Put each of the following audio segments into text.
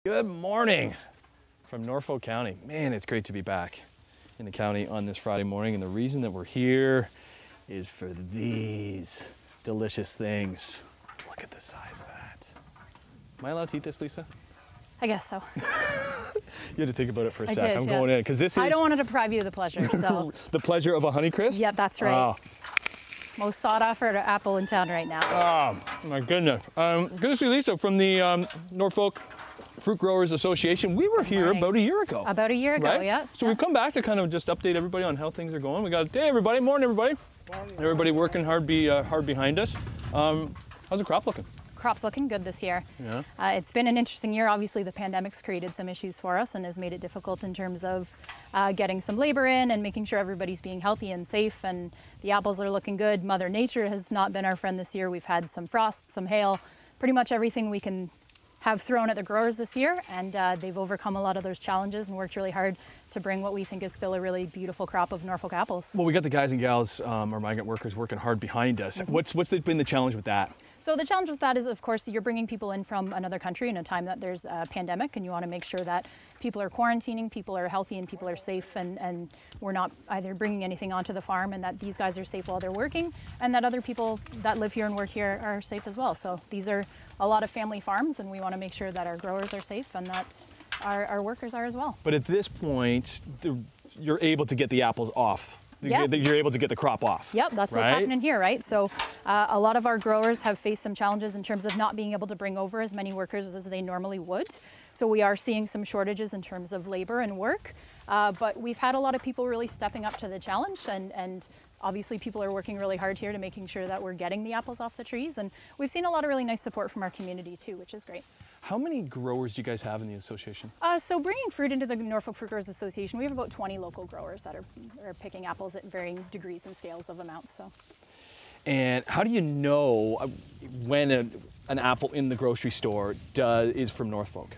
Good morning from Norfolk County. Man, it's great to be back in the county on this Friday morning. And the reason that we're here is for these delicious things. Look at the size of that. Am I allowed to eat this, Lisa? I guess so. You had to think about it for a sec. I'm yeah. going in because this is. I don't want to deprive you of the pleasure. So. The pleasure of a Honeycrisp? Yeah, that's right. Oh. Most sought after apple in town right now. Oh, my goodness. Good to see Lisa from the Norfolk Fruit Growers Association. We were here about a year ago. About a year ago, right? yeah. So we've come back to kind of just update everybody on how things are going. We got, hey everybody, morning everybody. Morning. Everybody working hard behind us. How's the crop looking? Crop's looking good this year. Yeah. It's been an interesting year. Obviously, the pandemic's created some issues for us and has made it difficult in terms of getting some labor in and making sure everybody's being healthy and safe. And the apples are looking good. Mother Nature has not been our friend this year. We've had some frost, some hail, pretty much everything we can have thrown at the growers this year, and they've overcome a lot of those challenges and worked really hard to bring what we think is still a really beautiful crop of Norfolk apples. Well, we got the guys and gals, our migrant workers, working hard behind us. Mm-hmm. What's been the challenge with that? So the challenge with that is, of course, you're bringing people in from another country in a time that there's a pandemic, and you want to make sure that people are quarantining, people are healthy, and people are safe, and we're not either bringing anything onto the farm, and that these guys are safe while they're working, and that other people that live here and work here are safe as well. So these are a lot of family farms, and we want to make sure that our growers are safe and that our workers are as well. But at this point, you're able to get the apples off. Yep. You're able to get the crop off. Yep, that's right? What's happening here, right? So a lot of our growers have faced some challenges in terms of not being able to bring over as many workers as they normally would. So we are seeing some shortages in terms of labor and work, but we've had a lot of people really stepping up to the challenge, and obviously people are working really hard here to making sure that we're getting the apples off the trees, and we've seen a lot of really nice support from our community too, which is great. How many growers do you guys have in the association? So bringing fruit into the Norfolk Fruit Growers Association, we have about 20 local growers that are picking apples at varying degrees and scales of amounts. So. And how do you know when an apple in the grocery store is from Norfolk?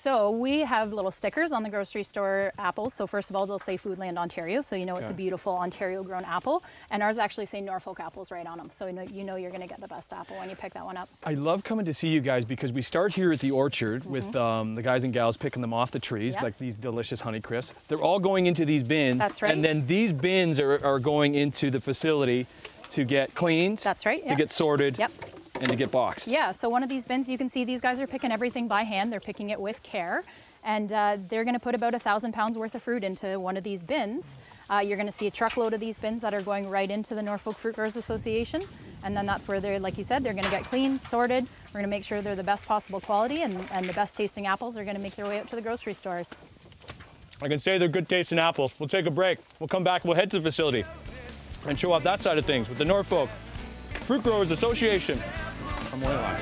So we have little stickers on the grocery store apples. So first of all, they'll say Foodland Ontario, so you know it's a beautiful Ontario-grown apple. And ours actually say Norfolk apples right on them, so you know you're going to get the best apple when you pick that one up. I love coming to see you guys because we start here at the orchard with the guys and gals picking them off the trees, like these delicious Honeycrisp. They're all going into these bins. That's right. And then these bins are going into the facility to get cleaned. That's right. To get sorted. Yep. And to get boxed. Yeah, so one of these bins, you can see these guys are picking everything by hand. They're picking it with care. And they're going to put about 1,000 pounds worth of fruit into one of these bins. You're going to see a truckload of these bins that are going right into the Norfolk Fruit Growers Association. And then that's where they're, like you said, they're going to get cleaned, sorted. We're going to make sure they're the best possible quality, and the best tasting apples are going to make their way out to the grocery stores. I can say they're good tasting apples. We'll take a break. We'll come back. We'll head to the facility and show off that side of things with the Norfolk Fruit Growers Association. Well,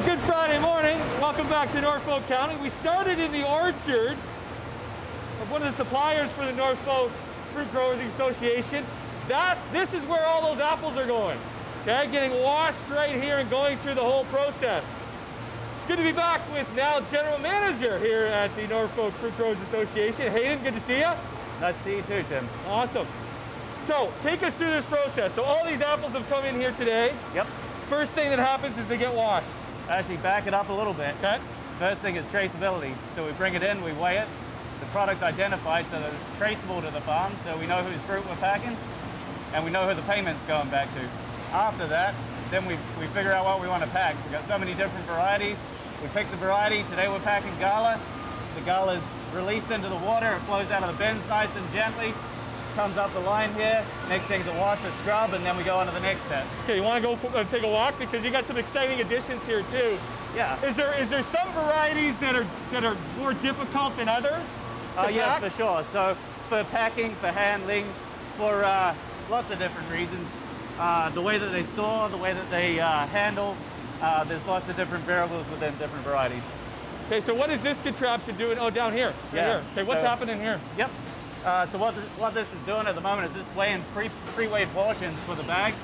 good Friday morning. Welcome back to Norfolk County. We started in the orchard of one of the suppliers for the Norfolk Fruit Growers Association. This is where all those apples are going. Okay, getting washed right here and going through the whole process. Good to be back with now General Manager here at the Norfolk Fruit Growers Association. Hayden, good to see you. Nice to see you too, Tim. Awesome. So, take us through this process. So all these apples have come in here today. Yep. First thing that happens is they get washed. Actually, back it up a little bit. Okay. First thing is traceability. So we bring it in, we weigh it. The product's identified so that it's traceable to the farm, so we know whose fruit we're packing, and we know who the payment's going back to. After that, then we figure out what we want to pack. We've got so many different varieties. We pick the variety. Today we're packing Gala. The Gala's released into the water. It flows out of the bins nice and gently. Comes up the line here. Next thing's a wash or scrub, and then we go on to the next step. Okay, you want to go take a walk because you got some exciting additions here too. Yeah. Is there some varieties that are more difficult than others? Yeah, for sure. So for packing, for handling, for lots of different reasons. The way that they store, the way that they handle. There's lots of different variables within different varieties. Okay, so what is this contraption doing? Oh, down here. Right here. Okay, what's happening here? Yep. So what this is doing at the moment is just weighing pre-weighed portions for the bags.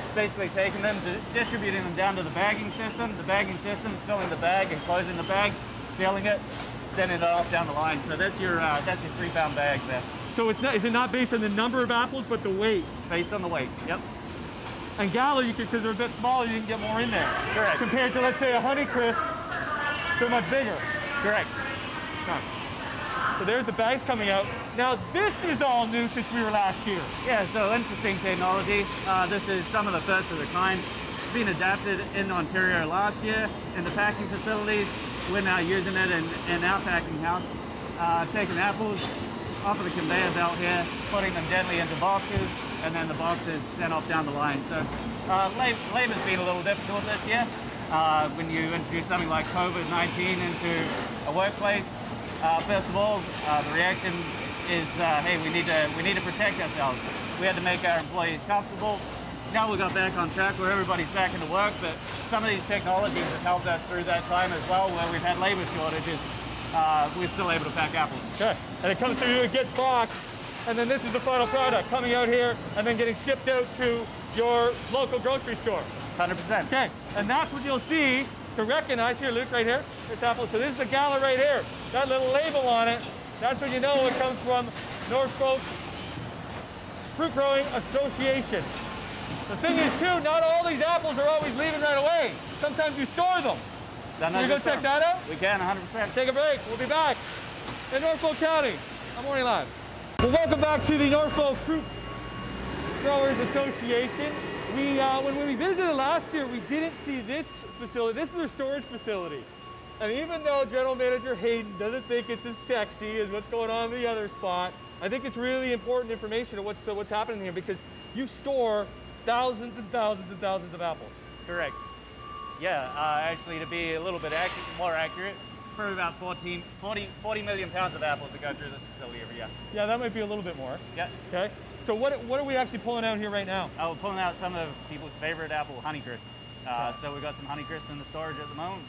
It's basically taking them, distributing them down to the bagging system. The bagging system is filling the bag and closing the bag, sealing it, sending it off down the line. So that's your 3-pound bags there. So is it not based on the number of apples, but the weight? Based on the weight, yep. And Gala, you could, because they're a bit smaller, you can get more in there. Correct. Compared to, let's say, a Honeycrisp, they're much bigger. Correct. Okay. So there's the bags coming out. Now, this is all new since we were last year. Yeah, so interesting technology. This is some of the first of the kind. It's been adapted in Ontario last year in the packing facilities. We're now using it in our packing house. Taking apples off of the conveyor belt here, putting them gently into boxes, and then the boxes sent off down the line. So labor's been a little difficult this year. When you introduce something like COVID-19 into a workplace, first of all, the reaction is, hey, we need to protect ourselves. We had to make our employees comfortable. Now we got back on track where everybody's back into work, but some of these technologies have helped us through that time as well, where we've had labor shortages. We're still able to pack apples. Okay, and it comes through, it gets boxed, and then this is the final product coming out here and then getting shipped out to your local grocery store. 100%. Okay, and that's what you'll see to recognize. Here, Luke, right here, this apple. So this is the Gala right here. That little label on it, that's when you know it comes from Norfolk Fruit Growing Association. The thing is, too, not all these apples are always leaving right away. Sometimes you store them. Can we go check that out? We can, 100%. Take a break. We'll be back in Norfolk County on Morning Live. Well, welcome back to the Norfolk Fruit Growers Association. When we visited last year, we didn't see this facility. This is their storage facility. And even though General Manager Hayden doesn't think it's as sexy as what's going on in the other spot, I think it's really important information of what's happening here, because you store thousands and thousands and thousands of apples. Correct. Yeah, actually, to be a little bit more accurate, it's probably about 40 million pounds of apples that go through this facility every year. Yeah, that might be a little bit more. Yeah. Okay. So what are we actually pulling out here right now? We're pulling out some of people's favorite apple, Honeycrisp. So we've got some Honeycrisp in the storage at the moment.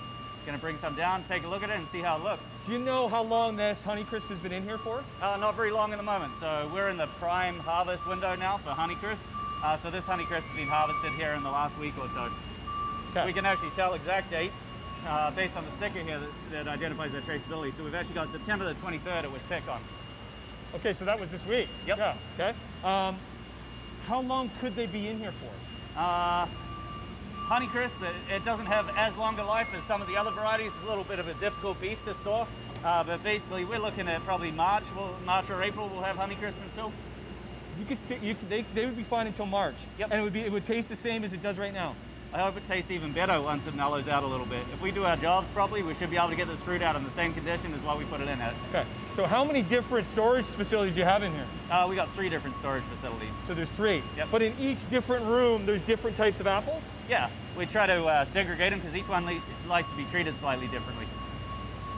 Gonna bring some down, take a look at it, and see how it looks. Do you know how long this Honeycrisp has been in here for? Not very long at the moment. So we're in the prime harvest window now for Honeycrisp. So this Honeycrisp has been harvested here in the last week or so. Okay. We can actually tell exact date based on the sticker here that identifies our traceability. So we've actually got September the 23rd it was picked on. Okay, so that was this week? Yep. Yeah, okay. How long could they be in here for? Honeycrisp, it doesn't have as long a life as some of the other varieties. It's a little bit of a difficult beast to store. But basically, we're looking at probably March or April we'll have Honeycrisp until. They would be fine until March. Yep. And it would taste the same as it does right now. I hope it tastes even better once it mellows out a little bit. If we do our jobs properly, we should be able to get this fruit out in the same condition as what we put it in at. Okay. So how many different storage facilities do you have in here? We got 3 different storage facilities. So there's 3. Yep. But in each different room, there's different types of apples? Yeah. We try to segregate them because each one likes to be treated slightly differently.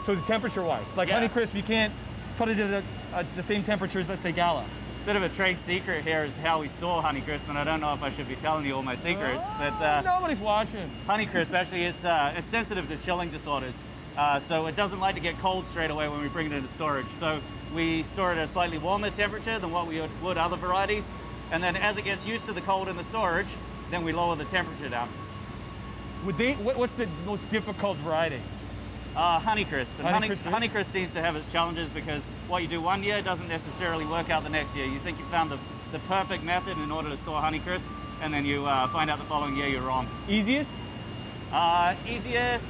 So the temperature-wise, like Honeycrisp, you can't put it at the same temperature as, let's say, Gala. Bit of a trade secret here is how we store Honeycrisp, and I don't know if I should be telling you all my secrets, but nobody's watching. Honeycrisp, actually, it's sensitive to chilling disorders, so it doesn't like to get cold straight away when we bring it into storage. So we store it at a slightly warmer temperature than what we would other varieties, and then as it gets used to the cold in the storage, then we lower the temperature down. What's the most difficult variety? Honeycrisp. Honeycrisp seems to have its challenges because what you do one year doesn't necessarily work out the next year. You think you found the perfect method in order to store Honeycrisp, and then you find out the following year you're wrong. Easiest? Easiest.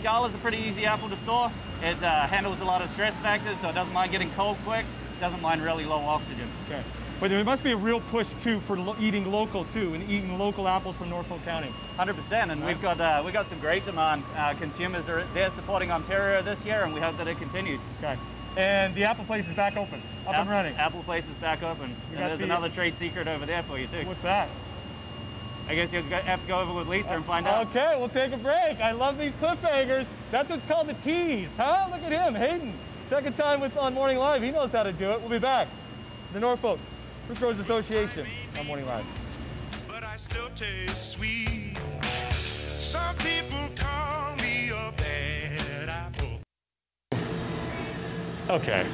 Gala's a pretty easy apple to store. It handles a lot of stress factors, so it doesn't mind getting cold quick. It doesn't mind really low oxygen. Okay. But there must be a real push too for eating local too, and eating local apples from Norfolk County. 100%, and we've got some great demand. Consumers they're supporting Ontario this year, and we hope that it continues. Okay. And the apple place is back open, up and running. Apple place is back open, and there's another trade secret over there for you too. What's that? I guess you'll have to go over with Lisa and find out. Okay, we'll take a break. I love these cliffhangers. That's what's called the tease, huh? Look at him, Hayden. Second time on Morning Live. He knows how to do it. We'll be back. The Norfolk Fruit Growers Association on Morning Live. But I still taste sweet. Some people call me a bad apple. Okay,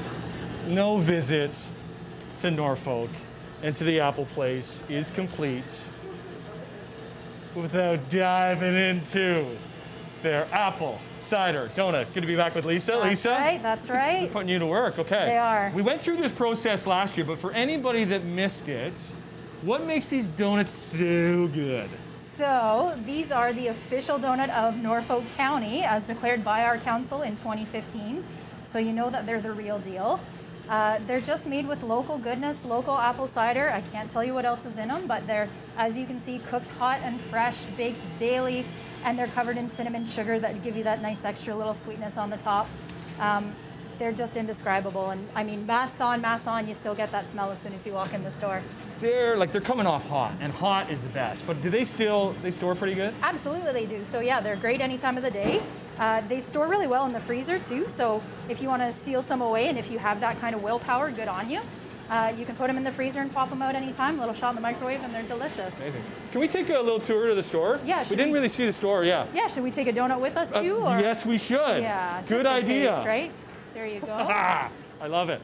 no visit to Norfolk and to the apple place is complete without diving into their apple cider donut. Good to be back with Lisa. That's Lisa? Right, that's right. We're putting you to work, okay. They are. We went through this process last year, but for anybody that missed it, What makes these donuts so good? So these are the official donut of Norfolk County as declared by our council in 2015. So you know that they're the real deal. They're just made with local goodness, local apple cider. I can't tell you what else is in them, but they're, as you can see, cooked hot and fresh, baked daily, and they're covered in cinnamon sugar that give you that nice extra little sweetness on the top. They're just indescribable. And I mean, mass on, you still get that smell as soon as you walk in the store. They're coming off hot, and hot is the best. But do they store pretty good? Absolutely they do. So yeah, they're great any time of the day. They store really well in the freezer too. So if you want to seal some away, and if you have that kind of willpower, good on you. You can put them in the freezer and pop them out anytime. A little shot in the microwave, and they're delicious. Amazing. Can we take a little tour to the store? Yeah. We didn't really see the store. Yeah. Yeah. Should we take a donut with us too? Or? Yes, we should. Yeah. Good idea. Case, right? There you go. I love it.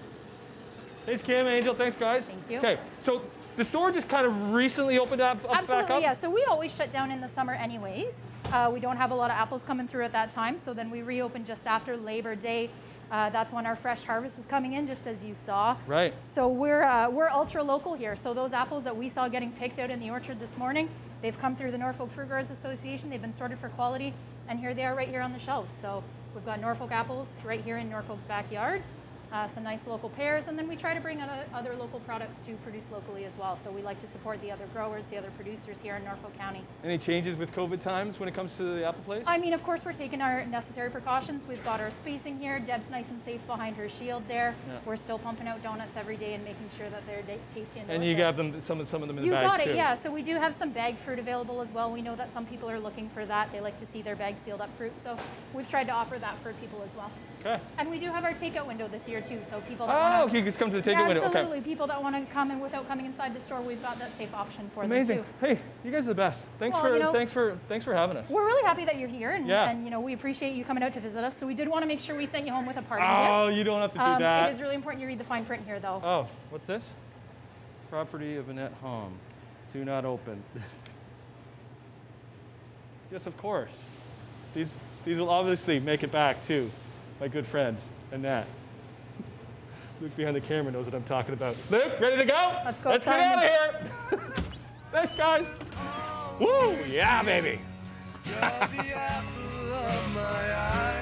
Thanks, Kim, Angel. Thanks, guys. Thank you. Okay, so the store just kind of recently opened up Absolutely, back up? yeah. So we always shut down in the summer anyways. We don't have a lot of apples coming through at that time, so then we reopen just after Labor Day. That's when our fresh harvest is coming in, just as you saw. Right. So we're ultra local here. So those apples that we saw getting picked out in the orchard this morning, they've come through the Norfolk Fruit Growers Association. They've been sorted for quality, and here they are right here on the shelves. So we've got Norfolk apples right here in Norfolk's backyard. Some nice local pears, and then we try to bring other local products to produce locally as well. So we like to support the other growers, the other producers here in Norfolk County. Any changes with COVID times when it comes to the apple place? I mean, of course, we're taking our necessary precautions. We've got our spacing here. Deb's nice and safe behind her shield there. Yeah. We're still pumping out donuts every day and making sure that they're tasty and delicious. And you got them, some of them in the bags too. You got it, yeah. So we do have some bagged fruit available as well. We know that some people are looking for that. They like to see their bag sealed up fruit. So we've tried to offer that for people as well. Okay. And we do have our takeout window this year too. So people that you can just come to the takeout window. Okay. Absolutely. People that want to come in without coming inside the store, we've got that safe option for Amazing. them Amazing. Hey, you guys are the best. Thanks for having us. We're really happy that you're here, and you know, we appreciate you coming out to visit us. So we did want to make sure we sent you home with a party gift. Oh, you don't have to do that. It is really important you read the fine print here, though. Oh, what's this? Property of Annette Hom. Do not open. Yes, of course. These will obviously make it back to my good friend Annette. Luke behind the camera knows what I'm talking about. Luke, ready to go? Let's go. Let's get out of here. Thanks, guys. Woo! Yeah, baby. You're the apple of my eye.